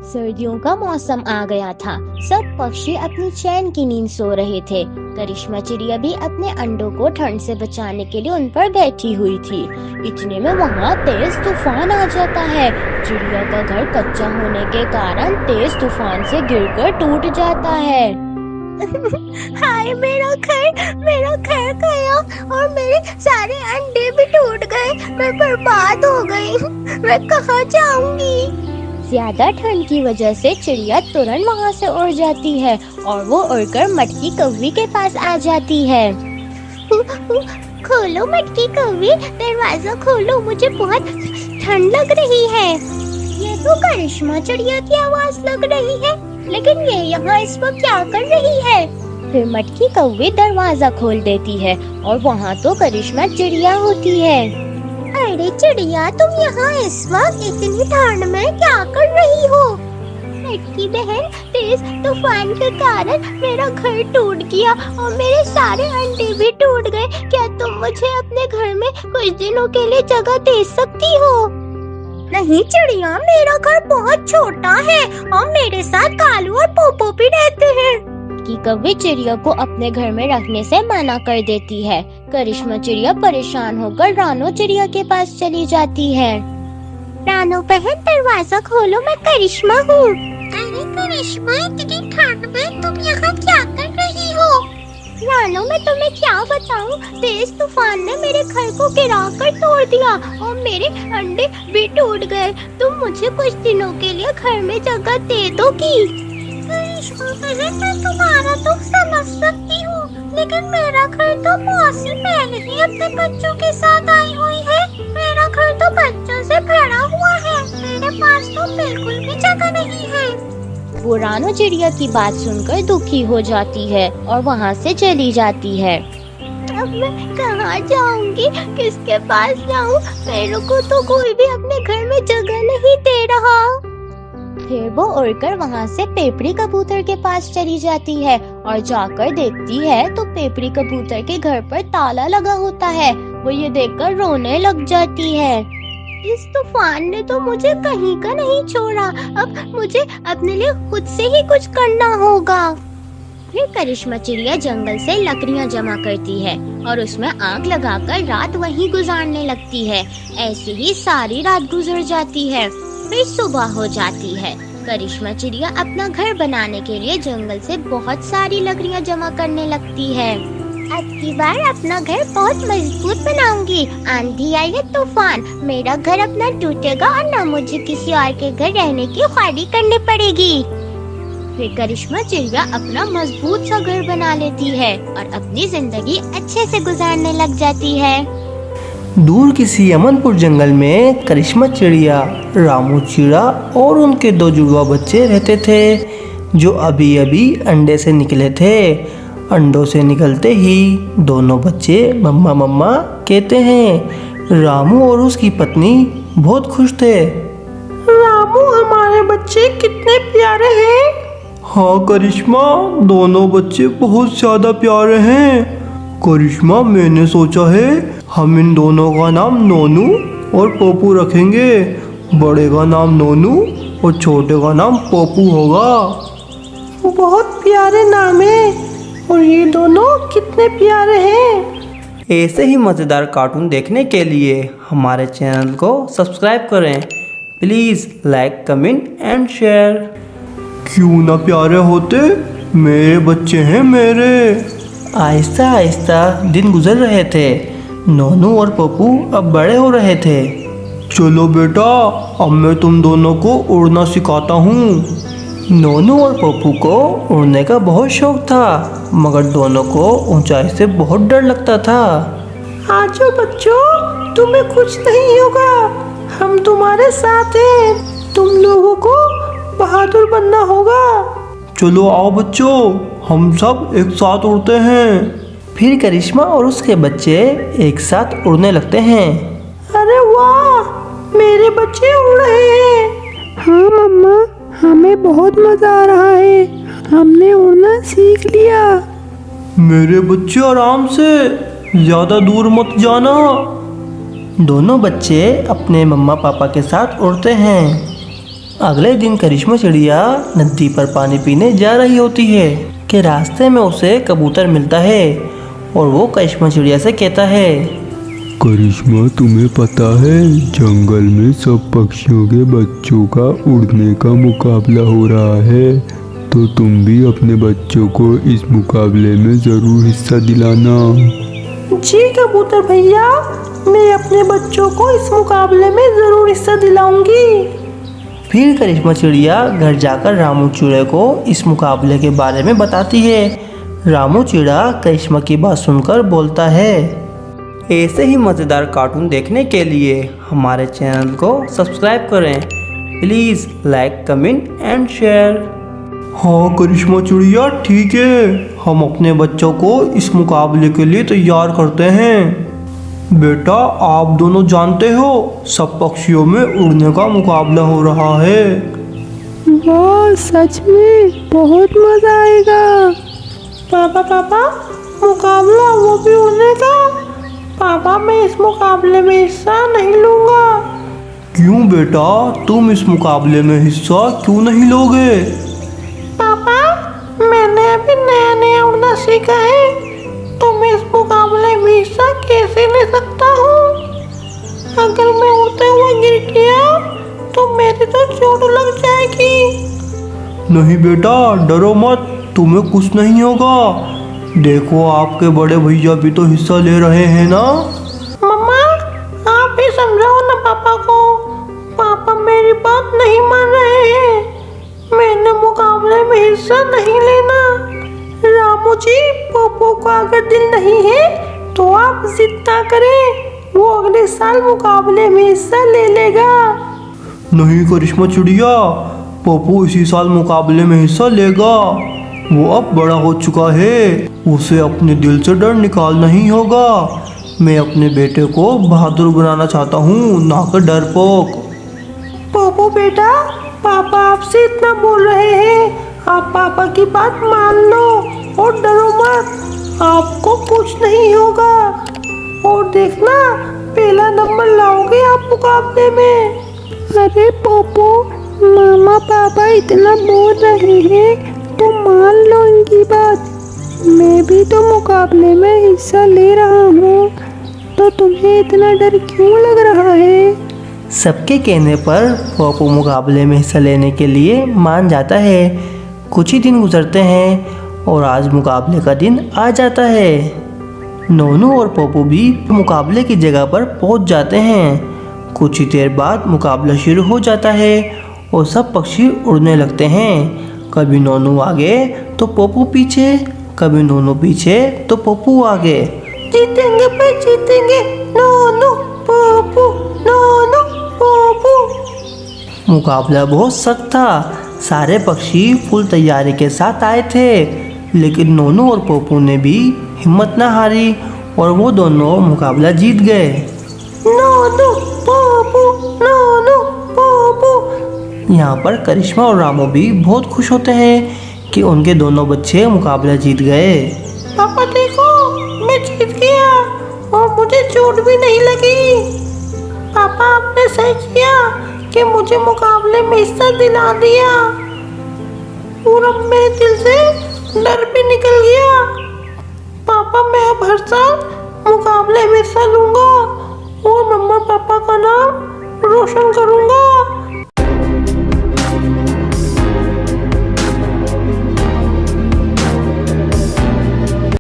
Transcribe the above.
सर्दियों का मौसम आ गया था। सब पक्षी अपनी चैन की नींद सो रहे थे। करिश्मा चिड़िया भी अपने अंडों को ठंड से बचाने के लिए उन पर बैठी हुई थी। इतने में वहाँ तेज तूफान आ जाता है। चिड़िया का घर कच्चा होने के कारण तेज तूफान से गिरकर टूट जाता है। हाय मेरा घर गया और मेरे सारे अंडे भी टूट गए। मैं बर्बाद हो गई। मैं कहाँ जाऊंगी? ज्यादा ठंड की वजह से चिड़िया तुरंत वहाँ से उड़ जाती है और वो उड़कर मटकी कौवी के पास आ जाती है। खोलो मटकी कौवी, दरवाजा खोलो, मुझे बहुत ठंड लग रही है। ये तो करिश्मा चिड़िया की आवाज लग रही है, लेकिन ये यहाँ इस वक्त क्या कर रही है? फिर मटकी कौवी दरवाजा खोल देती है और वहाँ तो करिश्मा चिड़िया होती है। अरे चिड़िया, तुम यहाँ इस वक्त इतनी ठंड में क्या कर रही हो? मटकी बहन, तेज तूफान के कारण मेरा घर टूट गया और मेरे सारे अंडे भी टूट गए। क्या तुम मुझे अपने घर में कुछ दिनों के लिए जगह दे सकती हो? नहीं चिड़िया, मेरा घर बहुत छोटा है और मेरे साथ कालू और पोपो भी रहते हैं। कि कौवी चिड़िया को अपने घर में रखने से मना कर देती है। करिश्मा चिड़िया परेशान होकर रानो चिड़िया के पास चली जाती है। रानो बहन, दरवाजा खोलो, मैं करिश्मा हूँ। अरे करिश्मा, इतनी ठंड में तुम यहाँ क्या कर रही हो? रानो, मैं तुम्हें क्या बताऊँ, तेज तूफान ने मेरे घर को गिराकर तोड़ दिया और मेरे अंडे भी टूट गए। तुम मुझे कुछ दिनों के लिए घर में जगह दे दोगी? करिश्मा बहन, मैं तुम्हारा दुख समझ सकती हूँ, लेकिन मेरा घर तो मौसी पहले ही अपने बच्चों के साथ आई हुई है। मेरा घर तो बच्चों से भरा हुआ है। मेरे पास तो बिल्कुल भी जगह नहीं है। वो रानो चिड़िया की बात सुनकर दुखी हो जाती है और वहाँ से चली जाती है। अब मैं कहाँ जाऊँगी, किसके पास जाऊँ? मेरे को तो कोई भी अपने घर में जगह नहीं दे रहा। फिर वो उड़कर वहाँ से पेपरी कबूतर के पास चली जाती है और जाकर देखती है तो पेपरी कबूतर के घर पर ताला लगा होता है। वो ये देखकर रोने लग जाती है। इस तूफान ने तो मुझे कहीं का नहीं छोड़ा। अब मुझे अपने लिए खुद से ही कुछ करना होगा। फिर करिश्मा चिड़िया जंगल से लकड़ियाँ जमा करती है और उसमें आग लगाकर रात वहीं गुजारने लगती है। ऐसे ही सारी रात गुजर जाती है। फिर सुबह हो जाती है। करिश्मा चिड़िया अपना घर बनाने के लिए जंगल से बहुत सारी लकड़ियाँ जमा करने लगती है। अब की बार अपना घर बहुत मजबूत बनाऊंगी। आंधी आई है तूफान, मेरा घर अपना टूटेगा और न मुझे किसी और के घर रहने की ख्वाहिश करनी पड़ेगी। फिर करिश्मा चिड़िया अपना मजबूत सा घर बना लेती है और अपनी जिंदगी अच्छे से गुजारने लग जाती है। दूर किसी अमनपुर जंगल में करिश्मा चिड़िया, रामू चिड़ा और उनके दो जुड़वा बच्चे रहते थे जो अभी अभी अंडे से निकले थे। अंडों से निकलते ही दोनों बच्चे मम्मा मम्मा कहते हैं। रामू और उसकी पत्नी बहुत खुश थे। रामू, हमारे बच्चे कितने प्यारे हैं। हाँ करिश्मा, दोनों बच्चे बहुत ज़्यादा प्यारे हैं। करिश्मा, मैंने सोचा है हम इन दोनों का नाम नोनू और पोपू रखेंगे। बड़े का नाम नोनू और छोटे का नाम पोपू होगा। बहुत प्यारे नाम है और ये दोनों कितने प्यारे हैं। ऐसे ही मज़ेदार कार्टून देखने के लिए हमारे चैनल को सब्सक्राइब करें। Please like, comment and share. क्यों ना प्यारे होते, मेरे बच्चे हैं मेरे। आहिस्ता आहिस्ता दिन गुजर रहे थे। नोनू और पप्पू अब बड़े हो रहे थे। चलो बेटा, अब मैं तुम दोनों को उड़ना सिखाता हूँ। नोनू और पप्पू को उड़ने का बहुत शौक था, मगर दोनों को ऊंचाई से बहुत डर लगता था। आजो बच्चों, तुम्हें कुछ नहीं होगा, हम तुम्हारे साथ हैं। तुम लोगों को बहादुर बनना होगा। चलो आओ बच्चों, हम सब एक साथ उड़ते हैं। फिर करिश्मा और उसके बच्चे एक साथ उड़ने लगते हैं। अरे वाह, मेरे बच्चे उड़ रहे हैं। हाँ मम्मा, हमें बहुत मजा आ रहा है, हमने उड़ना सीख लिया। मेरे बच्चे आराम से, ज्यादा दूर मत जाना। दोनों बच्चे अपने मम्मा पापा के साथ उड़ते हैं। अगले दिन करिश्मा चिड़िया नदी पर पानी पीने जा रही होती है कि रास्ते में उसे कबूतर मिलता है और वो करिश्मा चिड़िया से कहता है, करिश्मा, तुम्हें पता है जंगल में सब पक्षियों के बच्चों का उड़ने का मुकाबला हो रहा है, तो तुम भी अपने बच्चों को इस मुकाबले में ज़रूर हिस्सा दिलाना। जी कबूतर भैया, मैं अपने बच्चों को इस मुकाबले में ज़रूर हिस्सा दिलाऊंगी। फिर करिश्मा चिड़िया घर जाकर रामू चिड़े को इस मुकाबले के बारे में बताती है। रामू चिड़ा करिश्मा की बात सुनकर बोलता है, ऐसे ही मज़ेदार कार्टून देखने के लिए हमारे चैनल को सब्सक्राइब करें। Please like, comment and share. हाँ करिश्मा चिड़िया, ठीक है, हम अपने बच्चों को इस मुकाबले के लिए तैयार करते हैं। बेटा, आप दोनों जानते हो सब पक्षियों में उड़ने का मुकाबला हो रहा है। वाह, सच में बहुत मज़ा आएगा। पापा, मुकाबला वो भी उड़ने का? पापा, मैं इस मुकाबले में हिस्सा नहीं लूँगा। क्यों बेटा, तुम इस मुकाबले में हिस्सा क्यों नहीं लोगे? पापा, मैंने अभी नया उड़ना सीखा है, तो मैं इस मुकाबले में हिस्सा कैसे ले सकता हूँ? अगर मैं उड़ते हुए गिर गया तो मेरी तो चोट लग जाएगी। नहीं बेटा, डरो मत, तुम्हें कुछ नहीं होगा। देखो, आपके बड़े भैया भी तो हिस्सा ले रहे हैं ना। मम्मा, आप ही समझाओ ना पापा को। पापा मेरी बात नहीं मान रहे हैं। मैंने मुकाबले में हिस्सा नहीं लेना। रामू जी, पोपो को अगर दिल नहीं है तो आप जिद ना करें, वो अगले साल मुकाबले में हिस्सा ले लेगा। नहीं करिश्मा चिड़िया, पप्पू इसी साल मुकाबले में हिस्सा लेगा। वो अब बड़ा हो चुका है, उसे अपने दिल से डर निकालना ही होगा। मैं अपने बेटे को बहादुर बनाना चाहता हूँ, ना कि डरपोक। पोपो बेटा, पापा आपसे इतना बोल रहे हैं, आप पापा की बात मान लो और डरो मत, आपको कुछ नहीं होगा। और देखना, पहला नंबर लाओगे आप मुकाबले में। अरे पोपो, मामा पापा इतना बोल रहे हैं तो मान लो इनकी बात। मैं भी तो मुकाबले में हिस्सा ले रहा हूँ, तो तुम्हें इतना डर क्यों लग रहा है? सबके कहने पर पप्पू मुकाबले में हिस्सा लेने के लिए मान जाता है। कुछ ही दिन गुजरते हैं और आज मुकाबले का दिन आ जाता है। नोनू और पप्पू भी मुकाबले की जगह पर पहुंच जाते हैं। कुछ ही देर बाद मुकाबला शुरू हो जाता है और सब पक्षी उड़ने लगते हैं। कभी नोनू आगे तो पप्पू पीछे, कभी नोनू पीछे तो पप्पू आगे। जीतेंगे पे जीतेंगे, नोनू पप्पू, नोनू पप्पू। मुकाबला बहुत सख्त था। सारे पक्षी फुल तैयारी के साथ आए थे, लेकिन नोनू और पप्पू ने भी हिम्मत न हारी और वो दोनों मुकाबला जीत गए। नोनू पप्पू, नोनू पप्पू। यहाँ पर करिश्मा और रामू भी बहुत खुश होते हैं कि उनके दोनों बच्चे मुकाबला जीत गए। पापा देखो, मैं जीत गया और मुझे चोट भी नहीं लगी। पापा, आपने सही किया कि मुझे मुकाबले में हिस्सा दिला दिया और अब मेरे दिल से डर भी निकल गया। पापा, मैं अब हर साल मुकाबले में हिस्सा लूंगा और मम्मा पापा का नाम रोशन करूंगा।